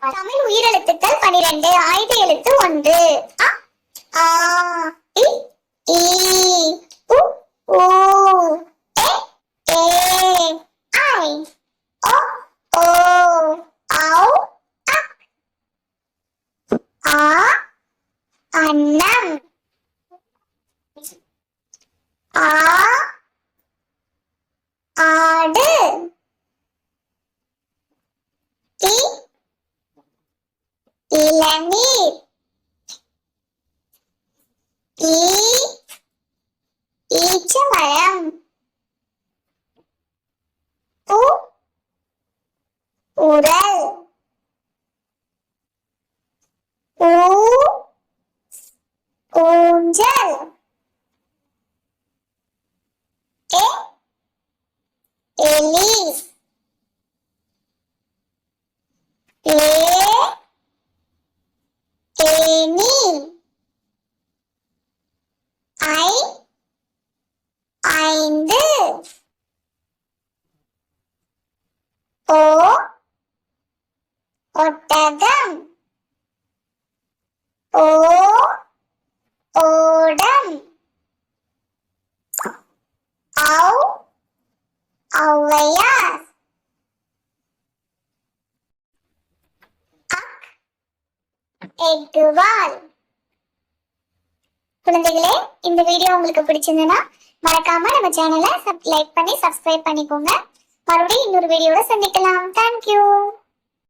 தமிழ் உயிரெழுத்துக்கள் 12. ஆயுத எழுத்து 1. அ ஆ இ ஈ உ ஊ எ ஏ ஐ ஒ ஓ ஔ அக் ஆ அன்னம் ஆ ஆடு இ இளநீர் ஈ ஈச்சமரம் உ உரல் ஊ ஊஞ்சல் எ எலி ஏ ஏனி ஐ ஐந்து ஓ ஒட்டகம் ஓ ஓடம் ஔ ஔவையார் அக் எட்டுவால். குழந்தைகளே, இந்த வீடியோ உங்களுக்கு பிடிச்சிருந்ததுன்னா மறக்காம நம்ம சேனலை லைக் பண்ணி சப்ஸ்கிரைப் பண்ணிக்கோங்க. மறுபடியும் இன்னொரு வீடியோட சந்திக்கலாம். தேங்க்யூ.